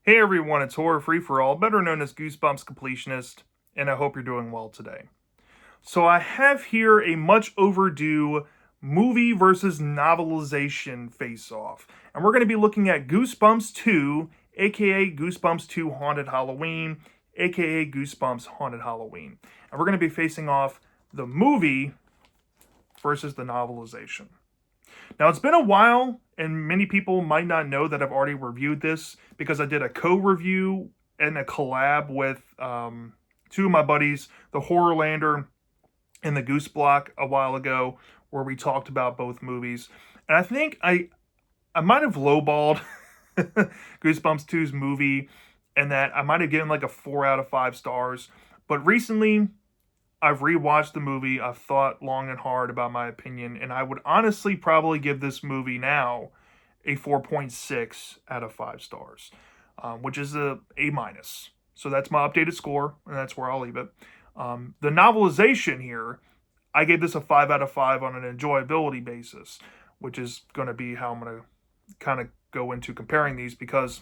Hey everyone, it's Horror Free for All, better known as Goosebumps Completionist, and I hope you're doing well today. So I have here a much overdue movie versus novelization face-off, and we're going to be looking at Goosebumps 2, aka Goosebumps 2 Haunted Halloween, aka Goosebumps Haunted Halloween. And we're going to be facing off the movie versus the novelization. Now, it's been a while, and many people might not know that I've already reviewed this because I did a co-review and a collab with two of my buddies, the Horrorlander and the Goose Block, a while ago, where we talked about both movies. And I think I might have lowballed Goosebumps 2's movie, and that I might have given like a 4 out of 5 stars. But recently, I've rewatched the movie. I've thought long and hard about my opinion, and I would honestly probably give this movie now a 4.6 out of 5 stars, which is a minus. So that's my updated score, and that's where I'll leave it. The novelization here, I gave this a 5 out of 5 on an enjoyability basis, which is going to be how I'm going to kind of go into comparing these because,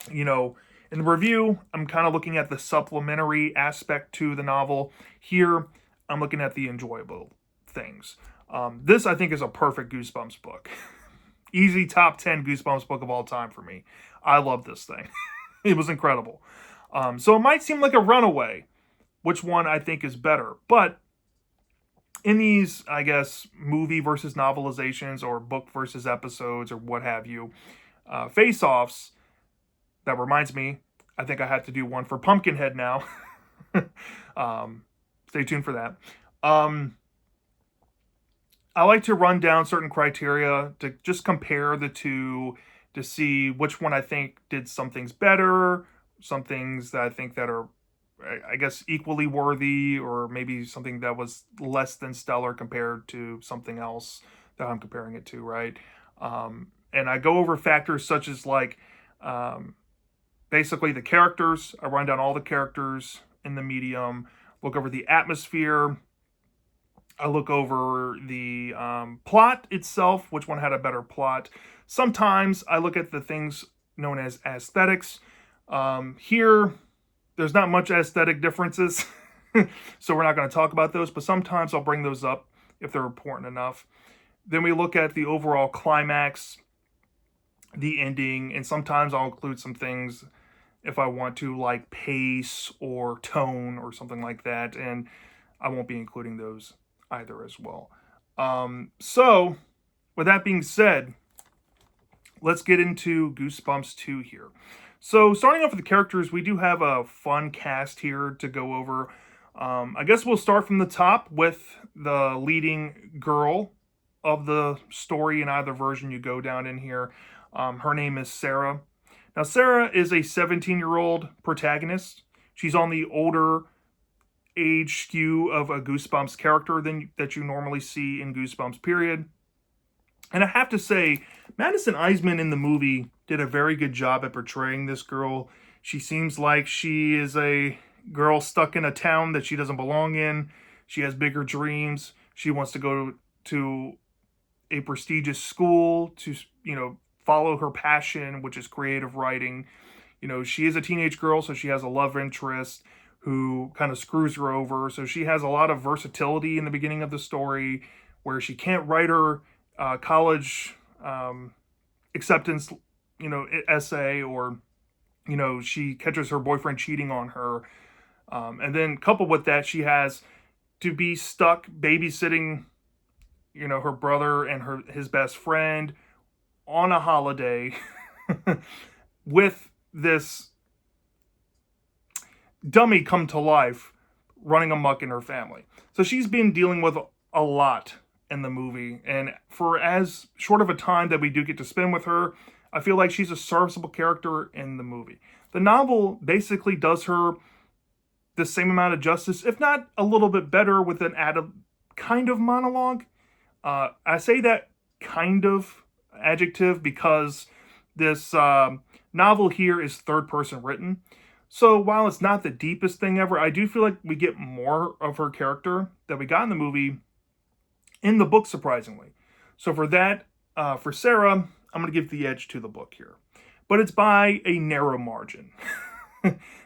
in the review, I'm kind of looking at the supplementary aspect to the novel. Here, I'm looking at the enjoyable things. This, I think, is a perfect Goosebumps book. Easy top 10 Goosebumps book of all time for me. I love this thing. It was incredible. So it might seem like a runaway, which one I think is better. But in these, I guess, movie versus novelizations or book versus episodes or what have you, face-offs, that reminds me, I think I have to do one for Pumpkinhead now. Stay tuned for that. I like to run down certain criteria to just compare the two to see which one I think did some things better, some things that I think that are, I guess, equally worthy, or maybe something that was less than stellar compared to something else that I'm comparing it to, right? And I go over factors such as basically the characters. I run down all the characters in the medium, look over the atmosphere. I look over the plot itself, which one had a better plot. Sometimes I look at the things known as aesthetics. Here, there's not much aesthetic differences, so we're not going to talk about those, but sometimes I'll bring those up if they're important enough. Then we look at the overall climax, the ending, and sometimes I'll include some things if I want to, like pace or tone or something like that, and I won't be including those either as well. So, with that being said, let's get into Goosebumps 2 here. So, starting off with the characters, we do have a fun cast here to go over. I guess we'll start from the top with the leading girl of the story in either version you go down in here. Her name is Sarah. Now, Sarah is a 17-year-old protagonist. She's on the older age skew of a Goosebumps character that you normally see in Goosebumps, period. And I have to say, Madison Iseman in the movie did a very good job at portraying this girl. She seems like she is a girl stuck in a town that she doesn't belong in. She has bigger dreams. She wants to go to a prestigious school to, follow her passion, which is creative writing. She is a teenage girl, so she has a love interest who kind of screws her over. So she has a lot of versatility in the beginning of the story where she can't write her college acceptance, essay, or, she catches her boyfriend cheating on her. And then coupled with that, she has to be stuck babysitting, her brother and his best friend on a holiday with this dummy come to life running amok in her family. So she's been dealing with a lot in the movie, and for as short of a time that we do get to spend with her, I feel like she's a serviceable character in the movie. The novel basically does her the same amount of justice, if not a little bit better, with an added kind of monologue. I say that kind of adjective because this novel here is third person written. So while it's not the deepest thing ever, I do feel like we get more of her character that we got in the movie in the book, surprisingly. So for that, for Sarah, I'm going to give the edge to the book here. but it's by a narrow margin,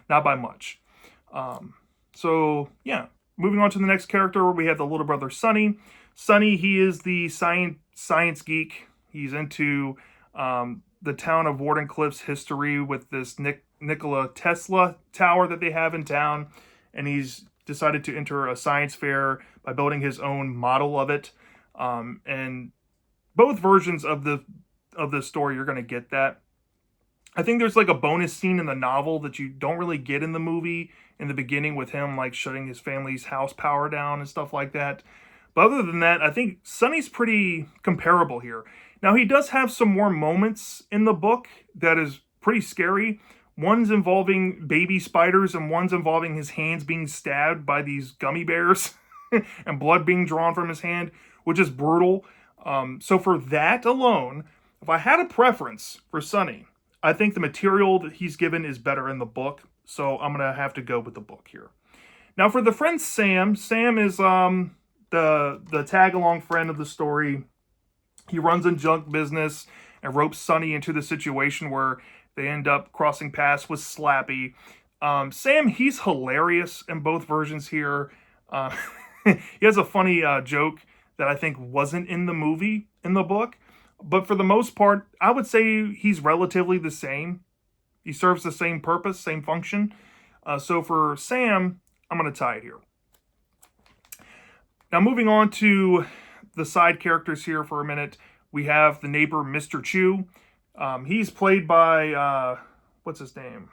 not by much. So yeah, moving on to the next character, we have the little brother Sonny. Sonny, he is the science geek. He's into the town of Wardenclyffe's history with this Nikola Tesla tower that they have in town, and he's decided to enter a science fair by building his own model of it. And both versions of the story, you're going to get that. I think there's like a bonus scene in the novel that you don't really get in the movie in the beginning with him like shutting his family's house power down and stuff like that. But other than that, I think Sonny's pretty comparable here. Now, he does have some more moments in the book that is pretty scary. One's involving baby spiders and one's involving his hands being stabbed by these gummy bears and blood being drawn from his hand, which is brutal. So for that alone, if I had a preference for Sonny, I think the material that he's given is better in the book. So I'm going to have to go with the book here. Now for the friend Sam, Sam is the tag-along friend of the story. He runs a junk business and ropes Sonny into the situation where they end up crossing paths with Slappy. Sam, he's hilarious in both versions here. He has a funny joke that I think wasn't in the movie in the book. But for the most part, I would say he's relatively the same. He serves the same purpose, same function. So for Sam, I'm going to tie it here. Now moving on to the side characters here for a minute. We have the neighbor, Mr. Chu. He's played by, what's his name?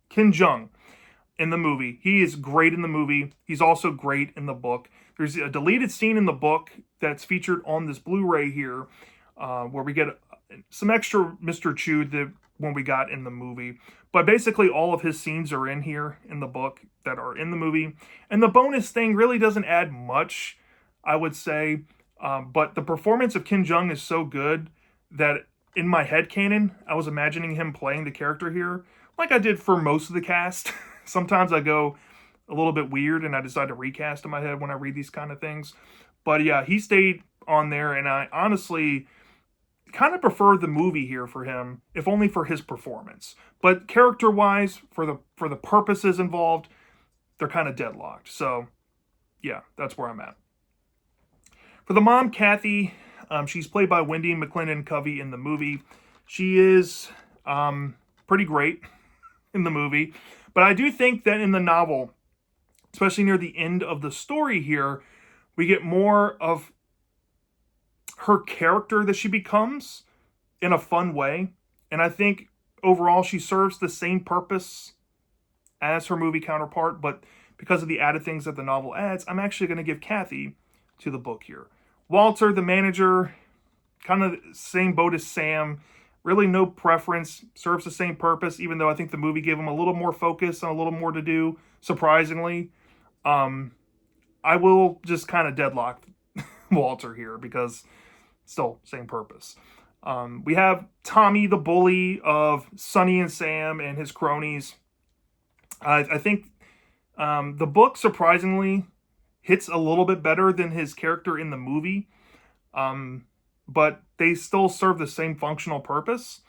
Ken Jeong in the movie. He is great in the movie. He's also great in the book. There's a deleted scene in the book that's featured on this Blu-ray here, where we get some extra Mr. Chu that when we got in the movie. But basically all of his scenes are in here in the book that are in the movie. And the bonus thing really doesn't add much, I would say. But the performance of Ken Jeong is so good that in my headcanon, I was imagining him playing the character here, like I did for most of the cast. Sometimes I go a little bit weird and I decide to recast in my head when I read these kind of things. But yeah, he stayed on there, and I honestly kind of prefer the movie here for him, if only for his performance. But character-wise, for the purposes involved, they're kind of deadlocked. So yeah, that's where I'm at. For the mom, Kathy, she's played by Wendy McLendon Covey in the movie. She is pretty great in the movie. But I do think that in the novel, especially near the end of the story here, we get more of her character that she becomes in a fun way. And I think overall she serves the same purpose as her movie counterpart. But because of the added things that the novel adds, I'm actually going to give Kathy to the book here. Walter, the manager, kind of same boat as Sam. Really no preference, serves the same purpose, even though I think the movie gave him a little more focus and a little more to do, surprisingly. I will just kind of deadlock Walter here because still same purpose. We have Tommy, the bully of Sonny and Sam and his cronies. I think the book, surprisingly, hits a little bit better than his character in the movie. But they still serve the same functional purpose.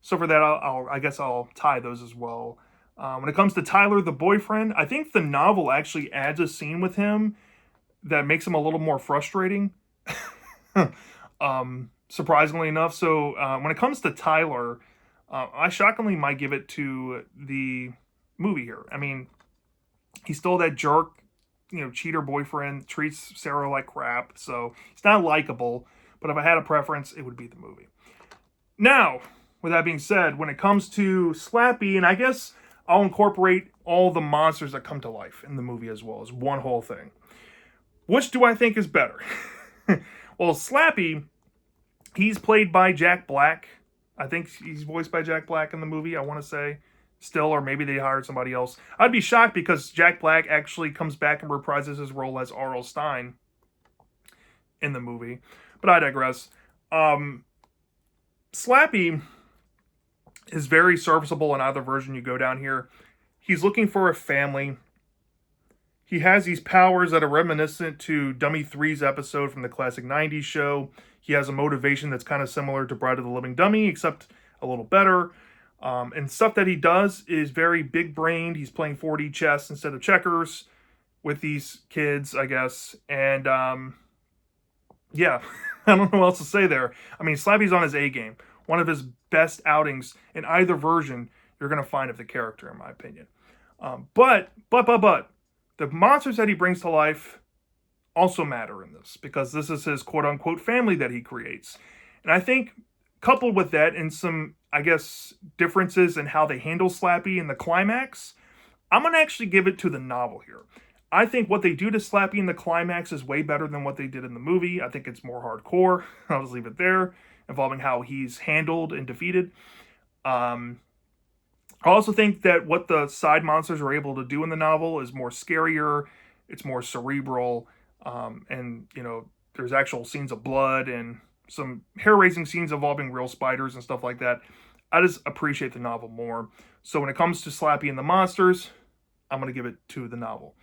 So for that, I guess I'll tie those as well. When it comes to Tyler, the boyfriend, I think the novel actually adds a scene with him that makes him a little more frustrating. Surprisingly enough. So when it comes to Tyler, I shockingly might give it to the movie here. I mean, he's still that jerk, cheater boyfriend, treats Sarah like crap. So he's not likable. But if I had a preference, it would be the movie. Now, with that being said, when it comes to Slappy, and I guess I'll incorporate all the monsters that come to life in the movie as well as one whole thing. Which do I think is better? Well, Slappy, he's played by Jack Black. I think he's voiced by Jack Black in the movie, I want to say. Still, or maybe they hired somebody else. I'd be shocked because Jack Black actually comes back and reprises his role as R.L. Stine in the movie. But I digress. Slappy is very serviceable in either version you go down here. He's looking for a family. He has these powers that are reminiscent to Dummy 3's episode from the classic 90s show. He has a motivation that's kind of similar to Bride of the Living Dummy, except a little better. And stuff that he does is very big-brained. He's playing 4D chess instead of checkers with these kids, I guess. And yeah, I don't know what else to say there. I mean, Slappy's on his A game. One of his best outings in either version you're going to find of the character, in my opinion. But, the monsters that he brings to life also matter in this because this is his quote unquote family that he creates. And I think, coupled with that and some, I guess, differences in how they handle Slappy in the climax, I'm going to actually give it to the novel here. I think what they do to Slappy in the climax is way better than what they did in the movie. I think it's more hardcore. I'll just leave it there, involving how he's handled and defeated. I also think that what the side monsters are able to do in the novel is more scarier. It's more cerebral. And, there's actual scenes of blood and some hair-raising scenes involving real spiders and stuff like that. I just appreciate the novel more. So when it comes to Slappy and the monsters, I'm going to give it to the novel.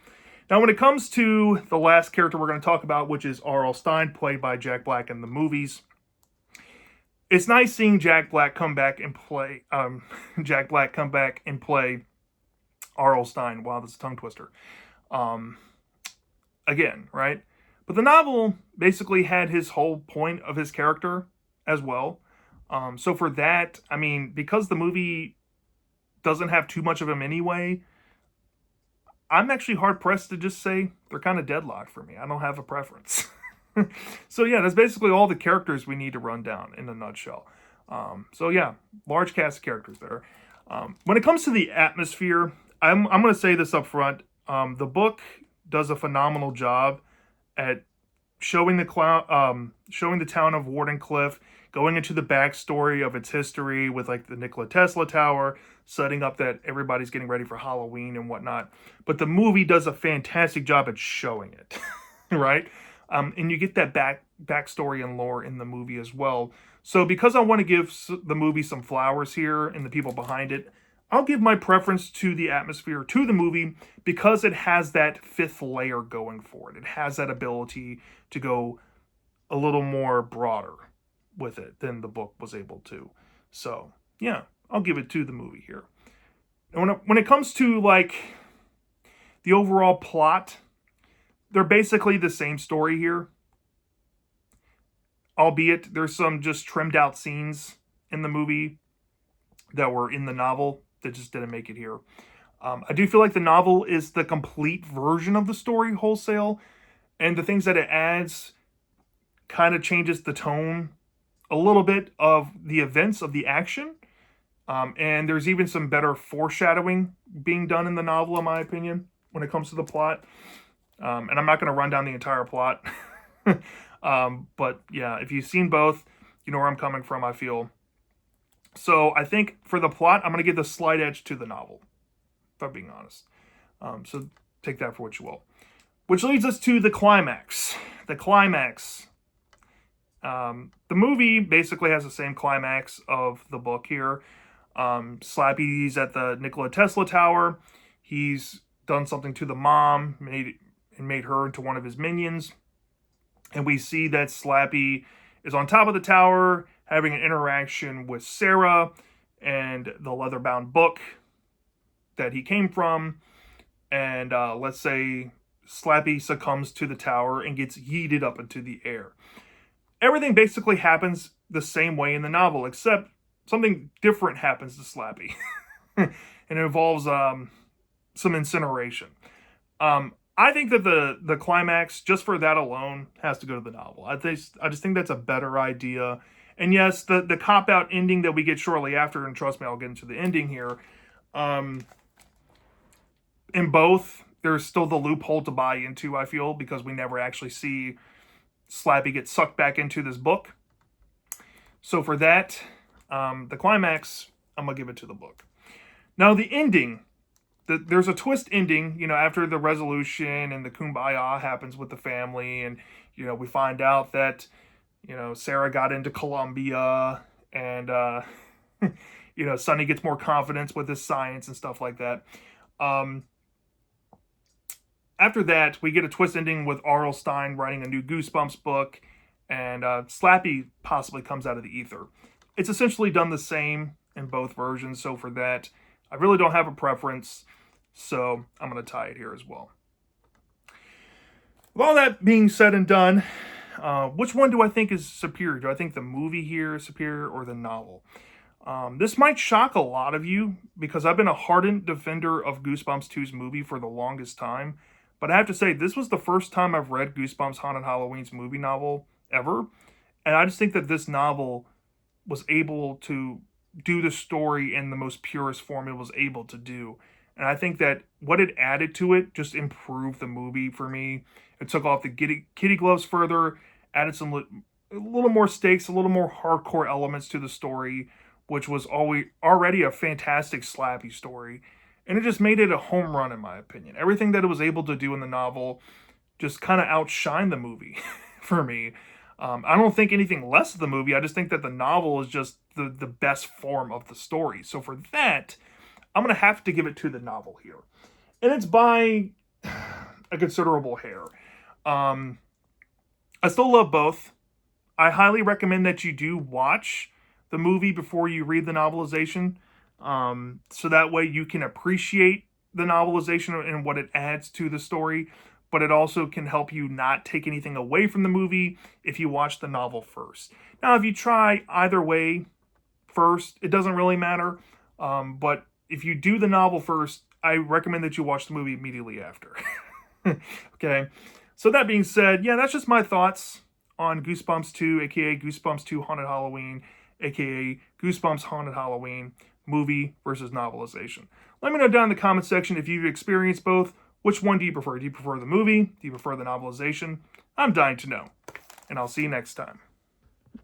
Now, when it comes to the last character we're going to talk about, which is R.L. Stine, played by Jack Black in the movies, it's nice seeing Jack Black come back and play R.L. Stine. Wow, that's a tongue twister. Again, right? But the novel basically had his whole point of his character as well. So for that, I mean, because the movie doesn't have too much of him anyway, I'm actually hard-pressed to just say they're kind of deadlocked for me. I don't have a preference. So yeah, that's basically all the characters we need to run down in a nutshell. So yeah, large cast of characters there. When it comes to the atmosphere, I'm going to say this up front. The book does a phenomenal job at showing the town of Wardenclyffe, going into the backstory of its history with like the Nikola Tesla Tower, setting up that everybody's getting ready for Halloween and whatnot. But the movie does a fantastic job at showing it, right? And you get that backstory and lore in the movie as well. So because I want to give the movie some flowers here and the people behind it, I'll give my preference to the atmosphere, to the movie, because it has that fifth layer going for it. It has that ability to go a little more broader with it than the book was able to. So, yeah, I'll give it to the movie here. And when it comes to, like, the overall plot, they're basically the same story here. Albeit, there's some just trimmed out scenes in the movie that were in the novel that just didn't make it here. I do feel like the novel is the complete version of the story wholesale, and the things that it adds kind of changes the tone a little bit of the events of the action. And there's even some better foreshadowing being done in the novel, in my opinion, when it comes to the plot. And I'm not going to run down the entire plot. But yeah, if you've seen both, you know where I'm coming from, I feel. So I think for the plot, I'm going to give the slight edge to the novel, if I'm being honest. So take that for what you will. Which leads us to the climax. The climax. The movie basically has the same climax of the book here. Slappy's at the Nikola Tesla Tower. He's done something to the mom, made her into one of his minions. And we see that Slappy is on top of the tower, having an interaction with Sarah and the leather-bound book that he came from. And let's say Slappy succumbs to the tower and gets yeeted up into the air. Everything basically happens the same way in the novel, except something different happens to Slappy. And it involves some incineration. I think that the climax, just for that alone, has to go to the novel. I just think that's a better idea. And yes, the cop-out ending that we get shortly after, and trust me, I'll get into the ending here. In both, there's still the loophole to buy into, I feel, because we never actually see Slappy get sucked back into this book. So for that, the climax, I'm going to give it to the book. Now, the ending, there's a twist ending, after the resolution and the kumbaya happens with the family. And, we find out that, Sarah got into Columbia and, Sonny gets more confidence with his science and stuff like that. After that, we get a twist ending with R.L. Stine writing a new Goosebumps book, and Slappy possibly comes out of the ether. It's essentially done the same in both versions. So for that, I really don't have a preference. So I'm going to tie it here as well. With all that being said and done, which one do I think is superior? Do I think the movie here is superior or the novel? This might shock a lot of you because I've been a hardened defender of Goosebumps 2's movie for the longest time. But I have to say, this was the first time I've read Goosebumps Haunted Halloween's movie novel ever. And I just think that this novel was able to do the story in the most purest form it was able to do. And I think that what it added to it just improved the movie for me. It took off the kitty gloves further, added some a little more stakes, a little more hardcore elements to the story, which was already a fantastic slappy story. And it just made it a home run, in my opinion. Everything that it was able to do in the novel just kind of outshined the movie for me. I don't think anything less of the movie. I just think that the novel is just the best form of the story. So for that, I'm going to have to give it to the novel here. And it's by a considerable hair. I still love both. I highly recommend that you do watch the movie before you read the novelization. So that way you can appreciate the novelization and what it adds to the story. But it also can help you not take anything away from the movie if you watch the novel first. Now, if you try either way first, it doesn't really matter. But if you do the novel first, I recommend that you watch the movie immediately after. Okay. So that being said, yeah, that's just my thoughts on Goosebumps 2, aka Goosebumps 2 Haunted Halloween, aka Goosebumps Haunted Halloween, movie versus novelization. Let me know down in the comment section if you've experienced both. Which one do you prefer? Do you prefer the movie? Do you prefer the novelization? I'm dying to know. And I'll see you next time.